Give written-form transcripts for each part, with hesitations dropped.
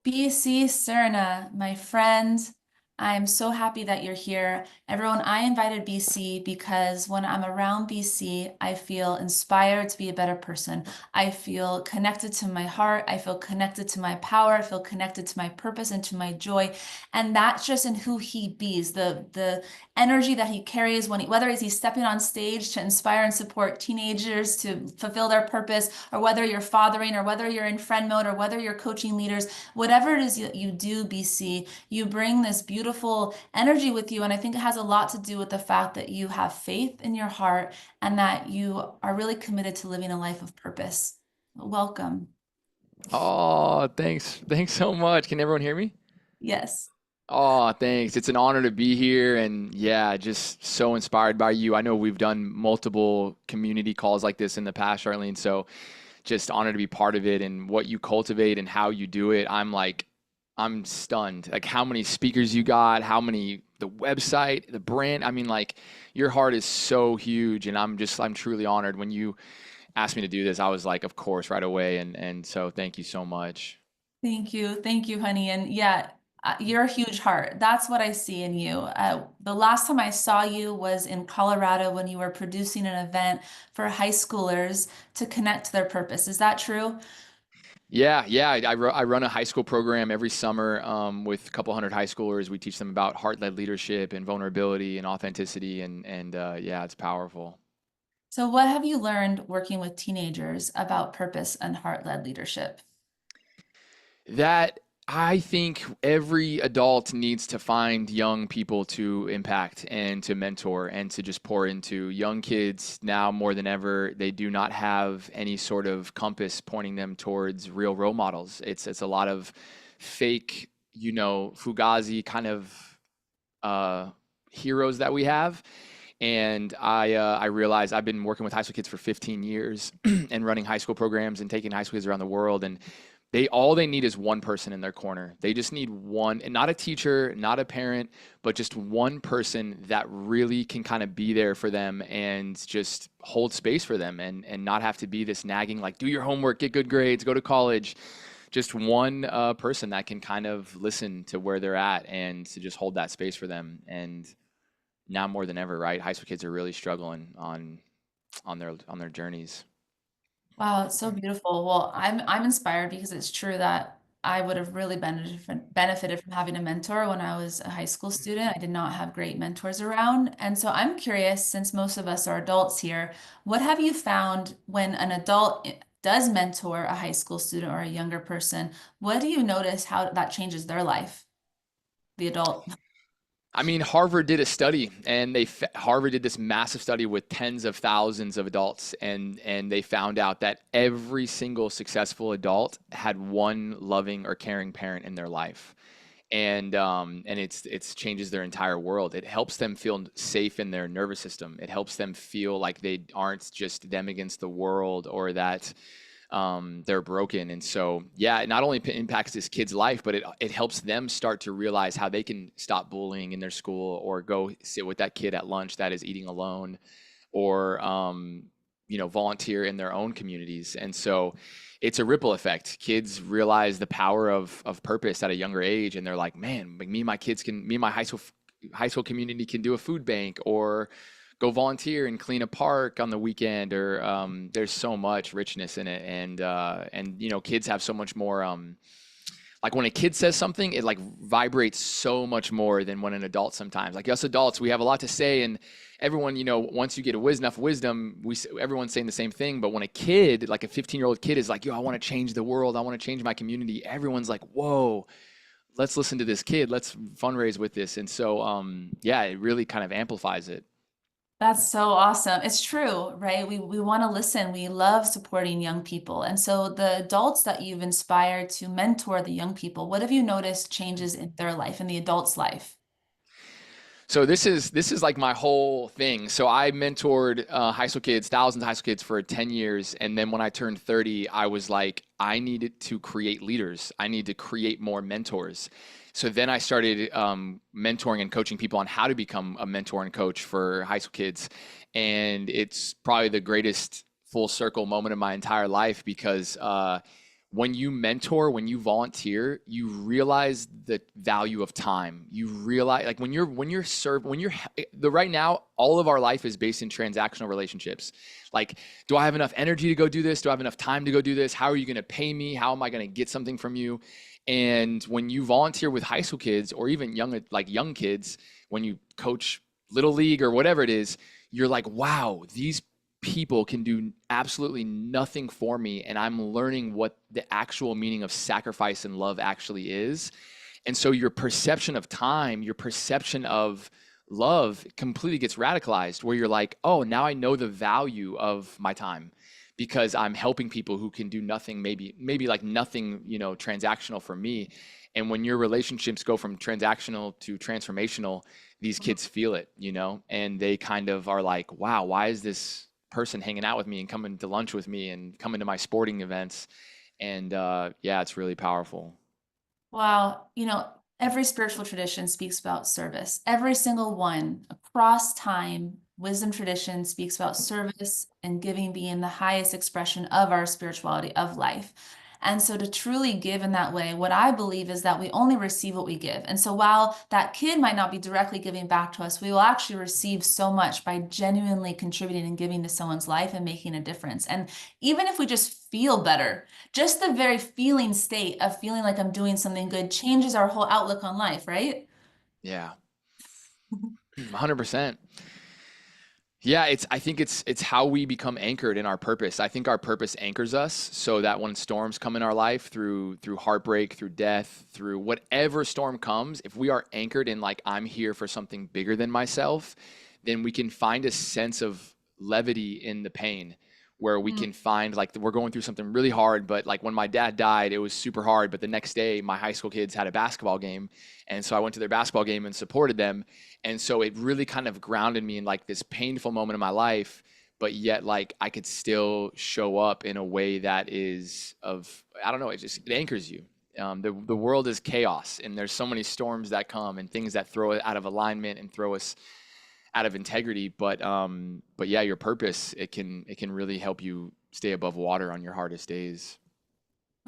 BC Serna, my friend, I'm so happy that you're here. Everyone, I invited BC because when I'm around BC, I feel inspired to be a better person. I feel connected to my heart. I feel connected to my power. I feel connected to my purpose and to my joy. And that's just in who he bees, the energy that he carries when whether he's stepping on stage to inspire and support teenagers to fulfill their purpose, or whether you're fathering, or whether you're in friend mode, or whether you're coaching leaders. Whatever it is you do, BC, you bring this beautiful energy with you. And I think it has a lot to do with the fact that you have faith in your heart and that you are really committed to living a life of purpose. Welcome. Oh, thanks. Thanks so much. Can everyone hear me? Yes. Oh, thanks. It's an honor to be here and yeah, just so inspired by you. I know we've done multiple community calls like this in the past, Charlene, so just honored to be part of it and what you cultivate and how you do it. I'm stunned. Like how many speakers you got, how many the website, the brand. I mean, like your heart is so huge and I'm truly honored when you asked me to do this. I was like, of course, right away and so thank you so much. Thank you. Thank you, honey. And yeah, you're a huge heart. That's what I see in you. The last time I saw you was in Colorado when you were producing an event for high schoolers to connect to their purpose. Is that true? Yeah. I run a high school program every summer with a couple hundred high schoolers. We teach them about heart-led leadership and vulnerability and authenticity, and yeah, it's powerful. So, what have you learned working with teenagers about purpose and heart-led leadership? That I think every adult needs to find young people to impact and to mentor and to just pour into. Young kids now more than ever, they do not have any sort of compass pointing them towards real role models. It's a lot of fake, fugazi kind of uh, heroes that we have. And I realized I've been working with high school kids for 15 years and running high school programs and taking high school kids around the world. And they need is one person in their corner. They just need one, and not a teacher, not a parent, but just one person that really can kind of be there for them and just hold space for them and not have to be this nagging, like, do your homework, get good grades, go to college. Just one person that can kind of listen to where they're at and to just hold that space for them. And now more than ever, right? High school kids are really struggling on their journeys. Wow, it's so beautiful. Well, I'm inspired because it's true that I would have really benefited from having a mentor when I was a high school student. I did not have great mentors around. And so I'm curious, since most of us are adults here, what have you found when an adult does mentor a high school student or a younger person? What do you notice how that changes their life, the adult? I mean, Harvard did a study, and Harvard did this massive study with tens of thousands of adults, and they found out that every single successful adult had one loving or caring parent in their life, and it's changes their entire world. It helps them feel safe in their nervous system. It helps them feel like they aren't just them against the world or that they're broken. And so, yeah, it not only impacts this kid's life, but it helps them start to realize how they can stop bullying in their school or go sit with that kid at lunch that is eating alone or, volunteer in their own communities. And so it's a ripple effect. Kids realize the power of purpose at a younger age. And they're like, man, like me and my high school community can do a food bank or go volunteer and clean a park on the weekend or there's so much richness in it and kids have so much more like when a kid says something it like vibrates so much more than when an adult sometimes like us adults we have a lot to say and everyone once you get enough wisdom everyone's saying the same thing but when a kid like a 15-year-old kid is like yo I want to change the world I want to change my community everyone's like whoa let's listen to this kid let's fundraise with this and so yeah it really kind of amplifies it. That's so awesome. It's true, right? We want to listen. We love supporting young people. And so the adults that you've inspired to mentor the young people, what have you noticed changes in their life, in the adult's life? So this is like my whole thing. So I mentored high school kids, thousands of high school kids for 10 years, and then when I turned 30, I was like, I needed to create leaders. I need to create more mentors. So then I started mentoring and coaching people on how to become a mentor and coach for high school kids, and it's probably the greatest full circle moment of my entire life because when you mentor, when you volunteer, you realize the value of time. You realize, like, the right now, all of our life is based in transactional relationships. Like, do I have enough energy to go do this? Do I have enough time to go do this? How are you going to pay me? How am I going to get something from you? And when you volunteer with high school kids or even young kids, when you coach little league or whatever it is, you're like, wow, these people can do absolutely nothing for me, and I'm learning what the actual meaning of sacrifice and love actually is. And so your perception of time, your perception of love completely gets radicalized, where you're like, oh, now I know the value of my time because I'm helping people who can do nothing, maybe like nothing, transactional for me. And when your relationships go from transactional to transformational, these kids feel it, and they kind of are like, wow, why is this person hanging out with me and coming to lunch with me and coming to my sporting events? And yeah, it's really powerful. Wow, every spiritual tradition speaks about service. Every single one across time, wisdom tradition speaks about service and giving being the highest expression of our spirituality of life. And so to truly give in that way, what I believe is that we only receive what we give. And so while that kid might not be directly giving back to us, we will actually receive so much by genuinely contributing and giving to someone's life and making a difference. And even if we just feel better, just the very feeling state of feeling like I'm doing something good changes our whole outlook on life, right? Yeah, 100%. Yeah, I think it's how we become anchored in our purpose. I think our purpose anchors us so that when storms come in our life, through heartbreak, through death, through whatever storm comes, if we are anchored in, like, I'm here for something bigger than myself, then we can find a sense of levity in the pain, where we Mm. can find, like, we're going through something really hard, but like when my dad died, it was super hard, but the next day my high school kids had a basketball game, and so I went to their basketball game and supported them. And so it really kind of grounded me in, like, this painful moment in my life, but yet, like, I could still show up in a way that is I don't know, it anchors you. The world is chaos, and there's so many storms that come and things that throw it out of alignment and throw us out of integrity. But yeah, your purpose, it can really help you stay above water on your hardest days.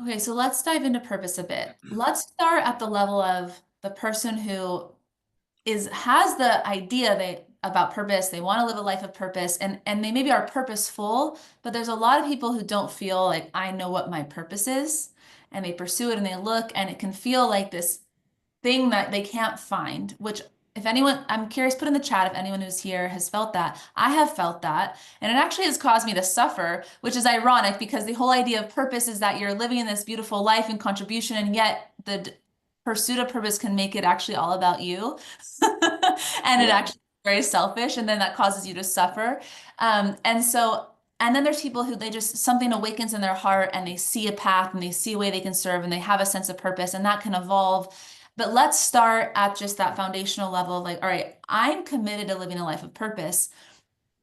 Okay, so let's dive into purpose a bit. Let's start at the level of the person who has the idea about purpose. They want to live a life of purpose, and they maybe are purposeful, but there's a lot of people who don't feel like I know what my purpose is, and they pursue it and they look, and it can feel like this thing that they can't find, which, if anyone, I'm curious, put in the chat if anyone who's here has felt that. I have felt that. And it actually has caused me to suffer, which is ironic because the whole idea of purpose is that you're living in this beautiful life and contribution, and yet the pursuit of purpose can make it actually all about you. And it Yeah. actually is very selfish, and then that causes you to suffer. And then there's people who something awakens in their heart and they see a path and they see a way they can serve and they have a sense of purpose, and that can evolve. But let's start at just that foundational level of like, all right, I'm committed to living a life of purpose,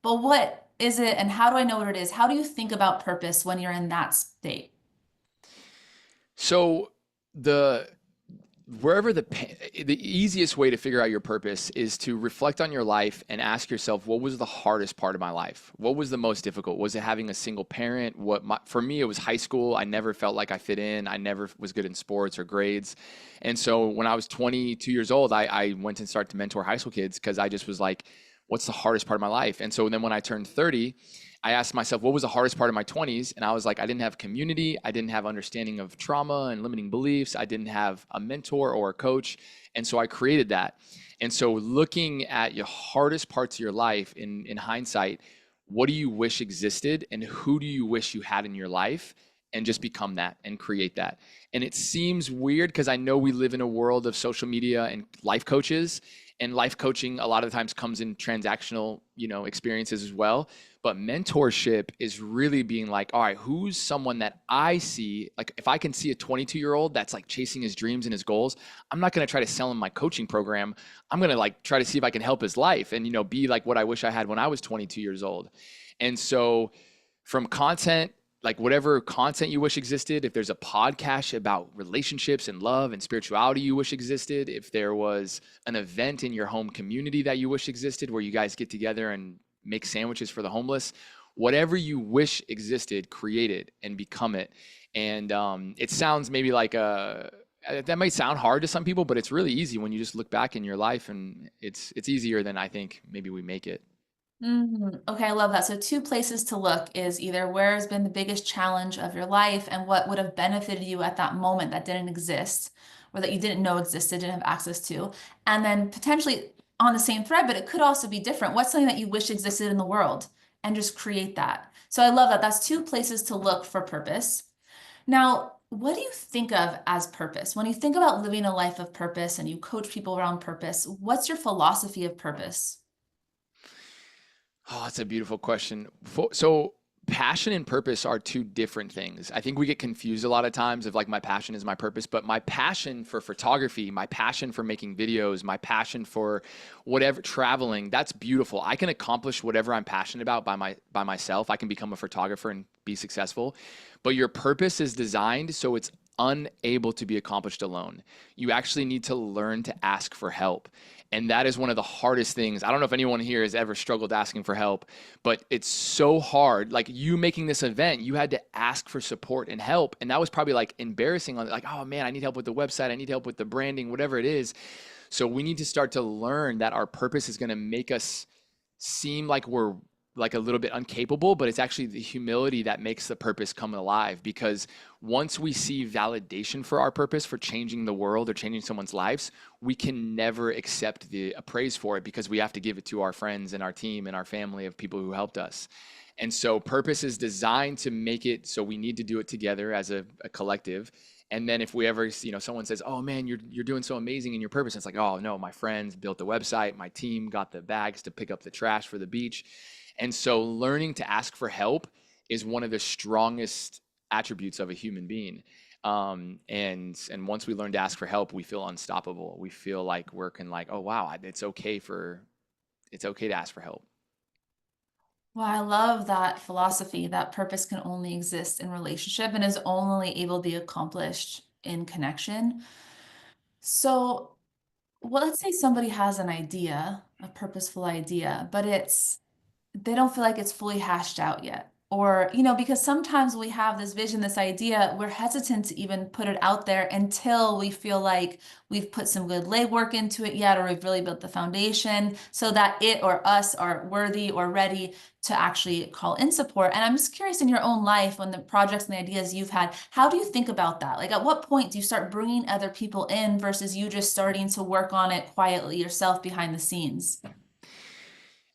but what is it and how do I know what it is? How do you think about purpose when you're in that state? So the wherever the easiest way to figure out your purpose is to reflect on your life and ask yourself, what was the hardest part of my life? What was the most difficult? Was it having a single parent? For me, it was high school. I never felt like I fit in. I never was good in sports or grades. And so when I was 22 years old, I went and started to mentor high school kids because I just was like, what's the hardest part of my life? And so then when I turned 30, I asked myself, what was the hardest part of my 20s? And I was like, I didn't have community. I didn't have understanding of trauma and limiting beliefs. I didn't have a mentor or a coach. And so I created that. And so looking at your hardest parts of your life in hindsight, what do you wish existed and who do you wish you had in your life? And just become that and create that. And it seems weird because I know we live in a world of social media and life coaches, and life coaching a lot of the times comes in transactional, experiences as well. But mentorship is really being like, all right, who's someone that I see? Like, if I can see a 22-year-old that's like chasing his dreams and his goals, I'm not going to try to sell him my coaching program. I'm going to like try to see if I can help his life and, be like what I wish I had when I was 22 years old. And so from content, like whatever content you wish existed, if there's a podcast about relationships and love and spirituality you wish existed, if there was an event in your home community that you wish existed where you guys get together and make sandwiches for the homeless, whatever you wish existed, create it and become it. And it sounds maybe like that might sound hard to some people, but it's really easy when you just look back in your life, and it's easier than I think maybe we make it. Okay, I love that. So two places to look is either where has been the biggest challenge of your life and what would have benefited you at that moment that didn't exist or that you didn't know existed, didn't have access to. And then potentially on the same thread, but it could also be different. What's something that you wish existed in the world and just create that. So I love that. That's two places to look for purpose. Now, what do you think of as purpose? When you think about living a life of purpose and you coach people around purpose, what's your philosophy of purpose? Oh, that's a beautiful question. So, passion and purpose are two different things. I think we get confused a lot of times of like my passion is my purpose, but my passion for photography, my passion for making videos, my passion for whatever traveling, that's beautiful. I can accomplish whatever I'm passionate about by myself. I can become a photographer and be successful. But your purpose is designed so it's unable to be accomplished alone. You actually need to learn to ask for help. And that is one of the hardest things. I don't know if anyone here has ever struggled asking for help, but it's so hard. Like you making this event, you had to ask for support and help. And that was probably like embarrassing on like, oh man, I need help with the website. I need help with the branding, whatever it is. So we need to start to learn that our purpose is going to make us seem like we're like a little bit uncapable, but it's actually the humility that makes the purpose come alive. Because once we see validation for our purpose, for changing the world or changing someone's lives, we can never accept the praise for it because we have to give it to our friends and our team and our family of people who helped us. And so purpose is designed to make it so we need to do it together as a collective. And then if we ever, someone says, "Oh man, you're doing so amazing in your purpose," it's like, "Oh no, my friends built the website, my team got the bags to pick up the trash for the beach." And so learning to ask for help is one of the strongest attributes of a human being. And once we learn to ask for help, we feel unstoppable. We feel like we're can like, oh wow, it's okay to ask for help. Well, I love that philosophy that purpose can only exist in relationship and is only able to be accomplished in connection. So, well, let's say somebody has an idea, a purposeful idea, but they don't feel like it's fully hashed out yet. Or, because sometimes we have this vision, this idea, we're hesitant to even put it out there until we feel like we've put some good legwork into it yet, or we've really built the foundation so that it or us are worthy or ready to actually call in support. And I'm just curious in your own life, when the projects and the ideas you've had, how do you think about that? Like, at what point do you start bringing other people in versus you just starting to work on it quietly yourself behind the scenes?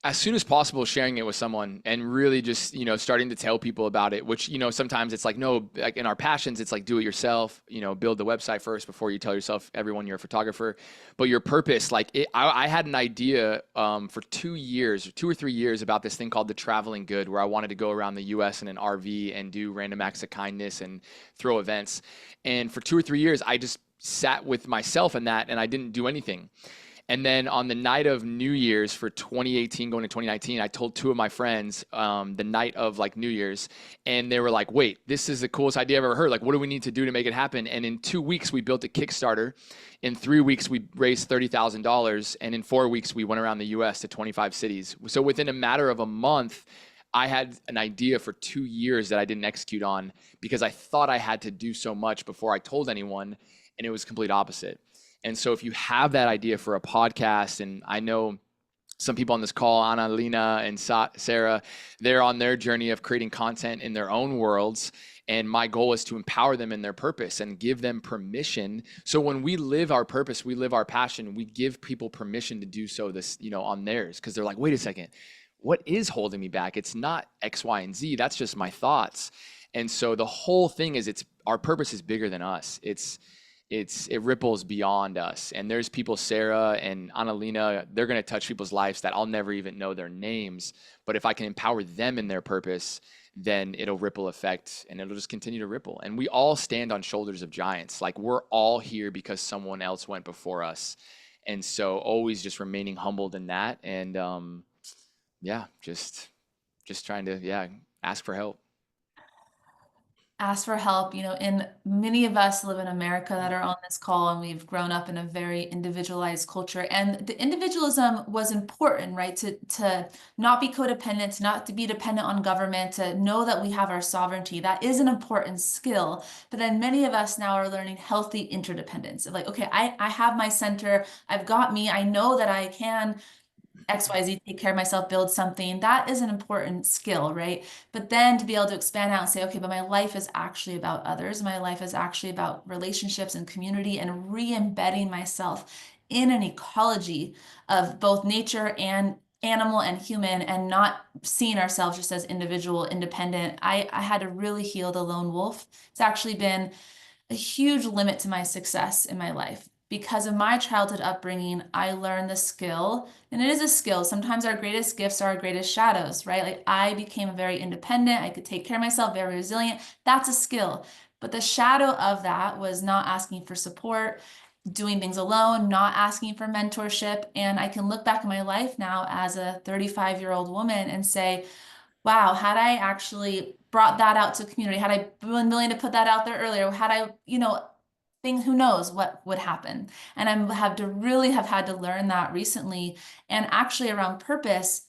As soon as possible, sharing it with someone and really just starting to tell people about it, which sometimes it's like, no, like in our passions it's like do it yourself, build the website first before you tell yourself everyone you're a photographer. But your purpose, like I had an idea for 2 years, 2 or 3 years, about this thing called the traveling good, where I wanted to go around the US in an RV and do random acts of kindness and throw events. And for 2 or 3 years I just sat with myself in that and I didn't do anything. And then on the night of New Year's for 2018 going to 2019, I told two of my friends the night of like New Year's, and they were like, "Wait, this is the coolest idea I've ever heard. Like, what do we need to do to make it happen?" And in 2 weeks, we built a Kickstarter. In 3 weeks, we raised $30,000, and in 4 weeks, we went around the U.S. to 25 cities. So within a matter of a month, I had an idea for 2 years that I didn't execute on because I thought I had to do so much before I told anyone, and it was complete opposite. And so if you have that idea for a podcast, and I know some people on this call, Anna, Lena, and Sarah, they're on their journey of creating content in their own worlds. And my goal is to empower them in their purpose and give them permission. So when we live our purpose, we live our passion, we give people permission to do so this, on theirs. Because they're like, wait a second, what is holding me back? It's not X, Y, and Z. That's just my thoughts. And so the whole thing is our purpose is bigger than us. It ripples beyond us. And there's people, Sarah and Annalena, they're going to touch people's lives that I'll never even know their names. But if I can empower them in their purpose, then it'll ripple effect and it'll just continue to ripple. And we all stand on shoulders of giants. Like we're all here because someone else went before us. And so always just remaining humbled in that. And yeah, just trying to, yeah, ask for help. ask for help. And many of us live in America that are on this call, and we've grown up in a very individualized culture. And the individualism was important, right? To not be codependent, not to be dependent on government, to know that we have our sovereignty. That is an important skill. But then many of us now are learning healthy interdependence. Of like, okay, I have my center, I've got me, I know that I can XYZ, take care of myself, build something. That is an important skill, right? But then to be able to expand out and say, okay, but my life is actually about others. My life is actually about relationships and community and re-embedding myself in an ecology of both nature and animal and human, and not seeing ourselves just as individual, independent. I had to really heal the lone wolf. It's actually been a huge limit to my success in my life. Because of my childhood upbringing, I learned the skill, and it is a skill. Sometimes our greatest gifts are our greatest shadows, right? Like I became very independent, I could take care of myself, very resilient. That's a skill. But the shadow of that was not asking for support, doing things alone, not asking for mentorship. And I can look back in my life now as a 35-year-old woman and say, wow, had I actually brought that out to community, had I been willing to put that out there earlier, had I, thing, who knows what would happen. And I have to really have had to learn that recently. And actually around purpose,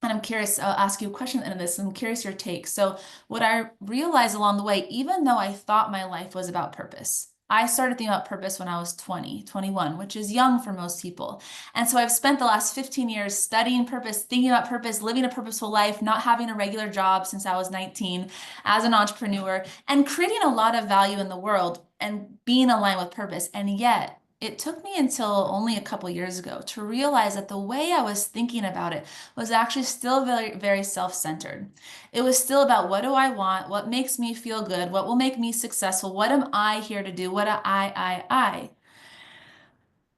and I'm curious, I'll ask you a question at the end of this. I'm curious your take. So, what I realized along the way, even though I thought my life was about purpose, I started thinking about purpose when I was 20, 21, which is young for most people. And so I've spent the last 15 years studying purpose, thinking about purpose, living a purposeful life, not having a regular job since I was 19 as an entrepreneur, and creating a lot of value in the world and being aligned with purpose. And yet, it took me until only a couple years ago to realize that the way I was thinking about it was actually still very, very self-centered. It was still about what do I want? What makes me feel good? What will make me successful? What am I here to do? What do I?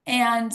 And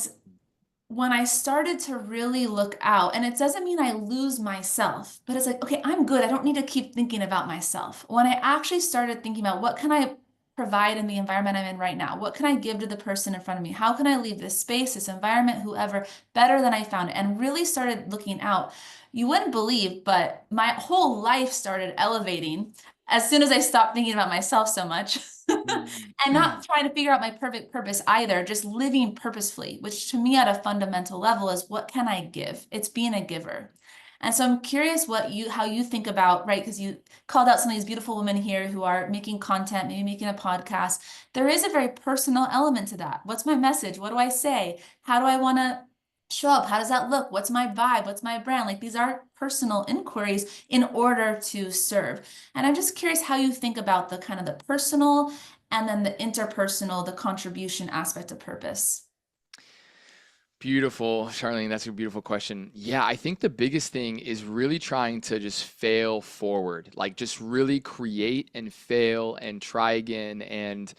when I started to really look out, and it doesn't mean I lose myself, but it's like, okay, I'm good. I don't need to keep thinking about myself. When I actually started thinking about what can I provide in the environment I'm in right now? What can I give to the person in front of me? How can I leave this space, this environment, whoever, better than I found it? And really started looking out. You wouldn't believe, but my whole life started elevating as soon as I stopped thinking about myself so much. And not trying to figure out my perfect purpose either, just living purposefully, which to me at a fundamental level is what can I give? It's being a giver. And so I'm curious how you think about, right? Because you called out some of these beautiful women here who are making content, maybe making a podcast. There is a very personal element to that. What's my message? What do I say? How do I want to show up? How does that look? What's my vibe? What's my brand? Like these are personal inquiries in order to serve. And I'm just curious how you think about the kind of the personal and then the interpersonal, the contribution aspect of purpose. Beautiful, Charlene. That's a beautiful question. Yeah, I think the biggest thing is really trying to just fail forward, like just really create and fail and try again and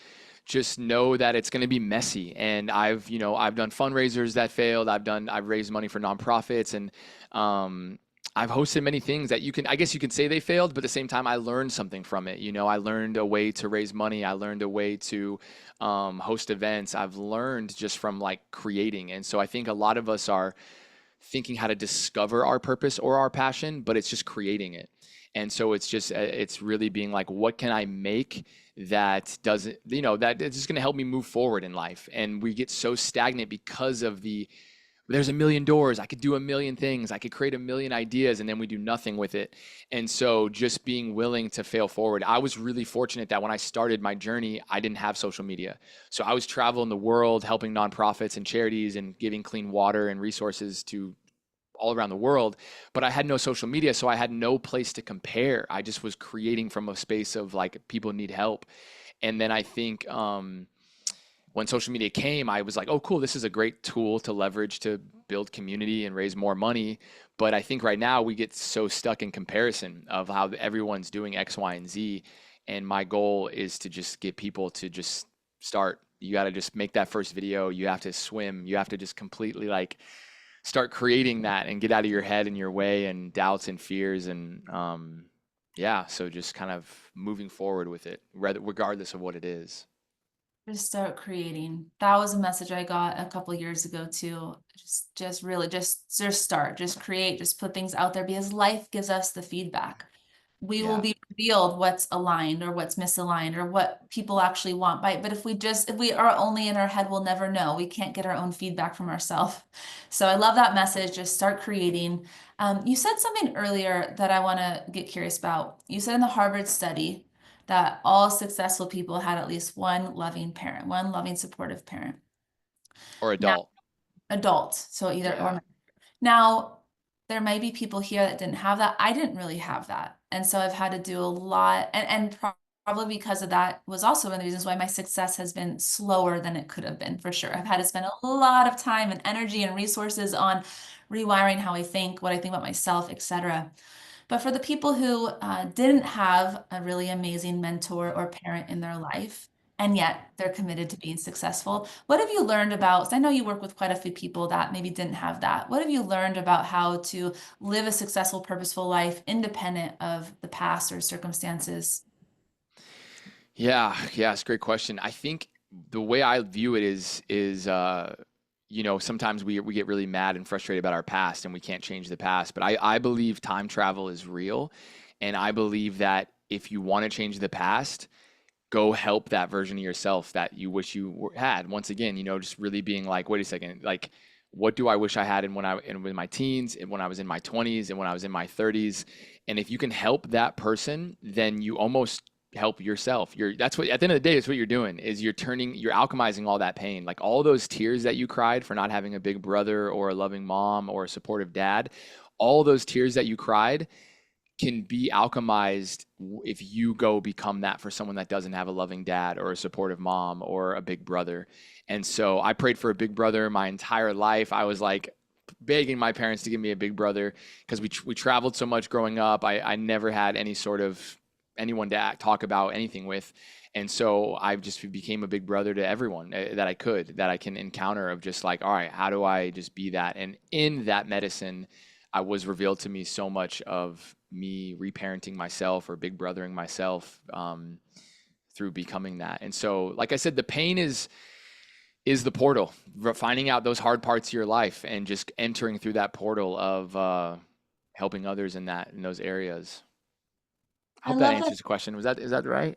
just know that it's going to be messy. And I've done fundraisers that failed. I've raised money for nonprofits and I've hosted many things that I guess you can say they failed, but at the same time, I learned something from it. I learned a way to raise money. I learned a way to host events. I've learned just from like creating. And so I think a lot of us are thinking how to discover our purpose or our passion, but it's just creating it. And so it's really being like, what can I make that doesn't, that it's just going to help me move forward in life. And we get so stagnant because of there's a million doors. I could do a million things. I could create a million ideas, and then we do nothing with it. And so just being willing to fail forward. I was really fortunate that when I started my journey, I didn't have social media. So I was traveling the world, helping nonprofits and charities and giving clean water and resources to all around the world, but I had no social media, so I had no place to compare. I just was creating from a space of like people need help. And then I think when social media came, I was like, oh, cool, this is a great tool to leverage to build community and raise more money. But I think right now we get so stuck in comparison of how everyone's doing X, Y, and Z. And my goal is to just get people to just start. You got to just make that first video. You have to swim. You have to just completely like start creating that and get out of your head and your way and doubts and fears. And yeah, so just kind of moving forward with it, regardless of what it is. Just start creating. That was a message I got a couple years ago too. Just really, just start, just create, just put things out there because life gives us the feedback. we will Yeah. be revealed what's aligned or what's misaligned or what people actually want. But if we are only in our head, we'll never know. We can't get our own feedback from ourselves. So I love that message. Just start creating. You said something earlier that I want to get curious about. You said in the Harvard study that all successful people had at least one loving parent, one loving, supportive parent. Or Now, adult. adult, so either Yeah. or. Now, there may be people here that didn't have that. I didn't really have that. And so I've had to do a lot, probably because of that was also one of the reasons why my success has been slower than it could have been, for sure. I've had to spend a lot of time and energy and resources on rewiring how I think, what I think about myself, etc. But for the people who didn't have a really amazing mentor or parent in their life, and yet they're committed to being successful, what have you learned about? 'Cause I know you work with quite a few people that maybe didn't have that. What have you learned about how to live a successful, purposeful life independent of the past or circumstances? Yeah, it's a great question. I think the way I view it is you know, sometimes we get really mad and frustrated about our past and we can't change the past. But I believe time travel is real, and I believe that if you want to change the past, go help that version of yourself that you wish had. Once again, you know, just really being like, wait a second, like, what do I wish I had in my teens, and when I was in my 20s, and when I was in my 30s? And if you can help that person, then you almost help yourself. That's what, at the end of the day, that's what you're doing, is you're alchemizing all that pain. Like all those tears that you cried for not having a big brother or a loving mom or a supportive dad, all those tears that you cried can be alchemized if you go become that for someone that doesn't have a loving dad or a supportive mom or a big brother. And so I prayed for a big brother my entire life. I was like begging my parents to give me a big brother because we traveled so much growing up. I never had any sort of anyone to talk about anything with. And so I just became a big brother to everyone that I can encounter, of just like, all right, how do I just be that? And in that medicine, I was revealed to me so much of me reparenting myself or big brothering myself, through becoming that. And so, like I said, the pain is the portal, finding out those hard parts of your life and just entering through that portal of helping others in those areas. I I hope that love that. answers the question. Is that right?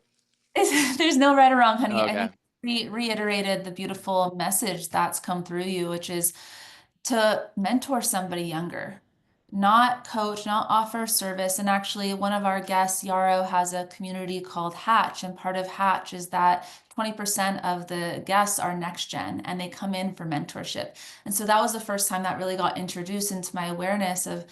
There's no right or wrong, honey. I Okay. think reiterated the beautiful message that's come through you, which is to mentor somebody younger, not coach, not offer service. And actually, one of our guests, Yarrow, has a community called Hatch. And part of Hatch is that 20% of the guests are next gen and they come in for mentorship. And so that was the first time that really got introduced into my awareness of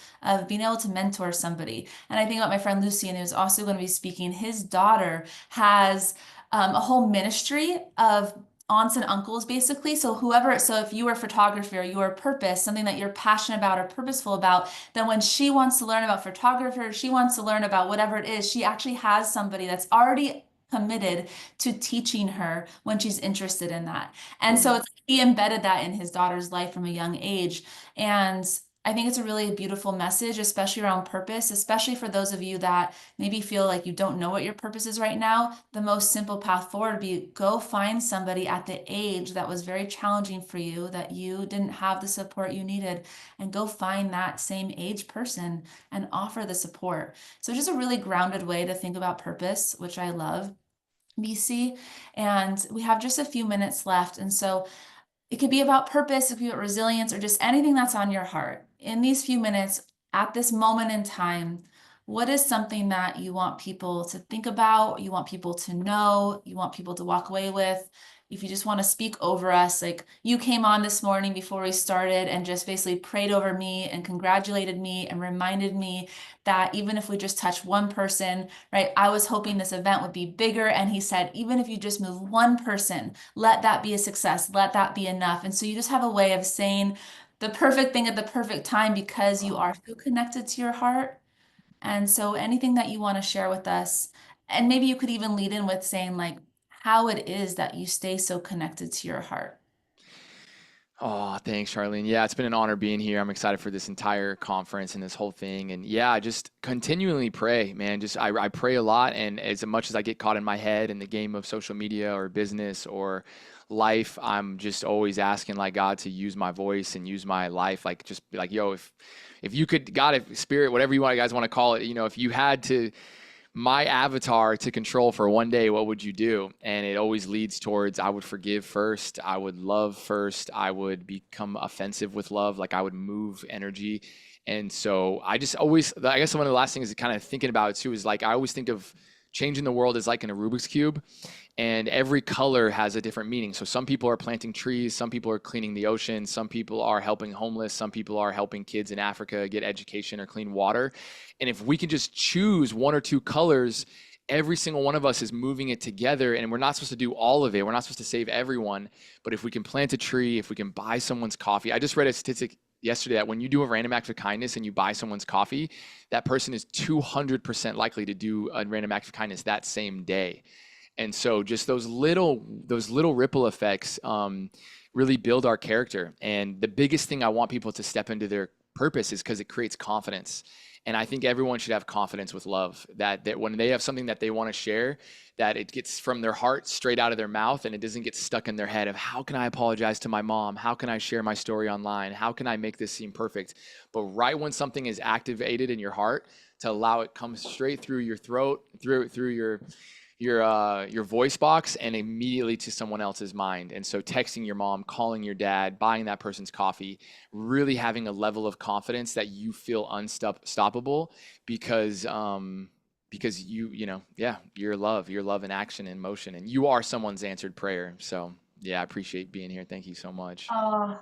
being able to mentor somebody. And I think about my friend Lucian, who's also going to be speaking. His daughter has a whole ministry of aunts and uncles, basically. So if you are photography or you are purpose, something that you're passionate about or purposeful about, then when she wants to learn about photography, or she wants to learn about whatever it is, she actually has somebody that's already committed to teaching her when she's interested in that. And so Boom. it's he embedded that in his daughter's life from a young age. And I think it's a really beautiful message, especially around purpose, especially for those of you that maybe feel like you don't know what your purpose is right now. The most simple path forward would be go find somebody at the age that was very challenging for you, that you didn't have the support you needed, and go find that same age person and offer the support. So just a really grounded way to think about purpose, which I love. BC, and we have just a few minutes left. And so it could be about purpose, it could be about resilience, or just anything that's on your heart. In these few minutes, at this moment in time, what is something that you want people to think about, you want people to know, you want people to walk away with? If you just want to speak over us, like you came on this morning before we started and just basically prayed over me and congratulated me and reminded me that even if we just touch one person, right? I was hoping this event would be bigger. And he said, even if you just move one person, let that be a success, let that be enough. And so you just have a way of saying the perfect thing at the perfect time because you are so connected to your heart. And so anything that you want to share with us, and maybe you could even lead in with saying like how it is that you stay so connected to your heart. Oh, thanks, Charlene. Yeah, it's been an honor being here. I'm excited for this entire conference and this whole thing. And yeah, just continually pray, man. I pray a lot, and as much as I get caught in my head in the game of social media or business or life, I'm just always asking like God to use my voice and use my life. Like just be like, yo, if you could, God, if spirit, whatever you guys want to call it, you know, if you had to my avatar to control for one day, what would you do? And it always leads towards I would forgive first, I would love first, I would become offensive with love, like I would move energy. And so I just always, I guess one of the last things kind of thinking about it too is like I always think of changing the world as like in a Rubik's Cube, and every color has a different meaning. So some people are planting trees, some people are cleaning the ocean, some people are helping homeless, some people are helping kids in Africa get education or clean water. And if we can just choose one or two colors, every single one of us is moving it together, and we're not supposed to do all of it. We're not supposed to save everyone, but if we can plant a tree, if we can buy someone's coffee. I just read a statistic yesterday that when you do a random act of kindness and you buy someone's coffee, that person is 200% likely to do a random act of kindness that same day. And so just those little ripple effects really build our character. And the biggest thing I want people to step into their purpose is because it creates confidence. And I think everyone should have confidence with love, that when they have something that they want to share, that it gets from their heart straight out of their mouth, and it doesn't get stuck in their head of how can I apologize to my mom? How can I share my story online? How can I make this seem perfect? But right when something is activated in your heart, to allow it come straight through your throat, through your voice box, and immediately to someone else's mind. And so texting your mom, calling your dad, buying that person's coffee, really having a level of confidence that you feel unstoppable because yeah, your love in action in motion, and you are someone's answered prayer. So yeah, I appreciate being here. Thank you so much. Oh,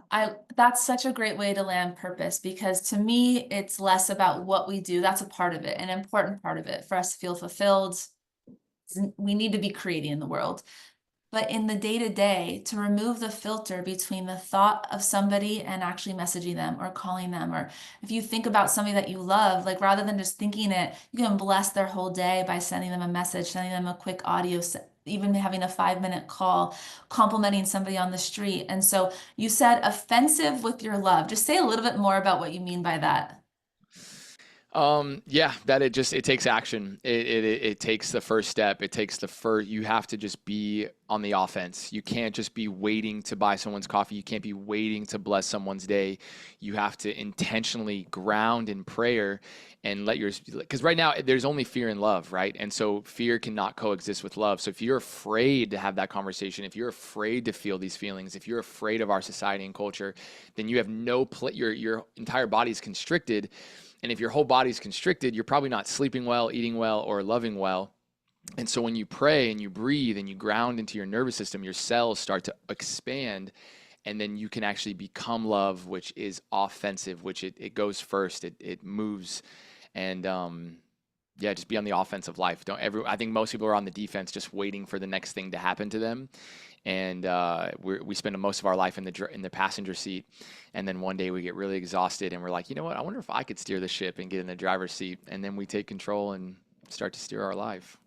that's such a great way to land purpose, because to me, it's less about what we do. That's a part of it, an important part of it for us to feel fulfilled. We need to be creating in the world. But in the day to day, to remove the filter between the thought of somebody and actually messaging them or calling them, or if you think about somebody that you love, like rather than just thinking it, you can bless their whole day by sending them a message, sending them a quick audio, even having a 5-minute call, complimenting somebody on the street. And so you said offensive with your love. Just say a little bit more about what you mean by that. Yeah, that it takes action. It takes the first step. It takes the first, you have to just be on the offense. You can't just be waiting to buy someone's coffee. You can't be waiting to bless someone's day. You have to intentionally ground in prayer and let yours, because right now there's only fear and love, right? And so fear cannot coexist with love. So if you're afraid to have that conversation, if you're afraid to feel these feelings, if you're afraid of our society and culture, then you have no your entire body is constricted. And if your whole body's constricted, you're probably not sleeping well, eating well, or loving well. And so when you pray and you breathe and you ground into your nervous system, your cells start to expand, and then you can actually become love, which is offensive, which it goes first, it moves. And yeah, just be on the offensive life. I think most people are on the defense, just waiting for the next thing to happen to them. And we spend most of our life in the passenger seat, and then one day we get really exhausted, and we're like, you know what? I wonder if I could steer the ship and get in the driver's seat, and then we take control and start to steer our life.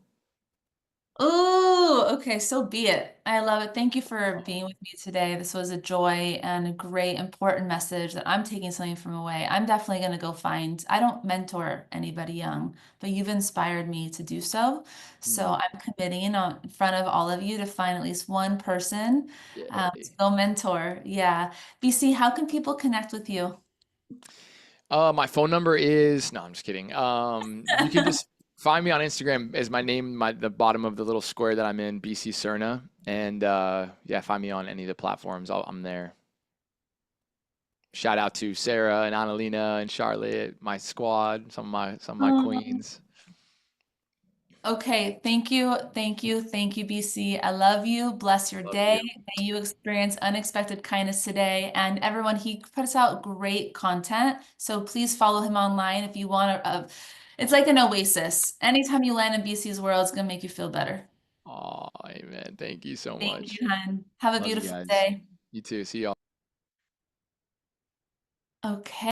Oh, okay, so be it. I love it. Thank you for being with me today. This was a joy and a great, important message that I'm taking something from away. I'm definitely going to go find, I don't mentor anybody young, but you've inspired me to do so. So Mm. I'm committing in front of all of you to find at least one person to Yay. go mentor. Yeah. BC, how can people connect with you? My phone number is, no, I'm just kidding. You can just find me on Instagram as my name, the bottom of the little square that I'm in, BC Serna, and yeah, find me on any of the platforms. I'm there. Shout out to Sarah and Annalena and Charlotte, my squad, some of my queens. Okay, thank you, thank you, thank you, BC. I love you. Bless your Love day. you. May you experience unexpected kindness today. And everyone, he puts out great content. So please follow him online if you want to. It's like an oasis. Anytime you land in BC's world, it's gonna make you feel better. Oh, amen. Thank you so Thank much. you, hon. Have a Love you beautiful guys. day. You too. See y'all. Okay.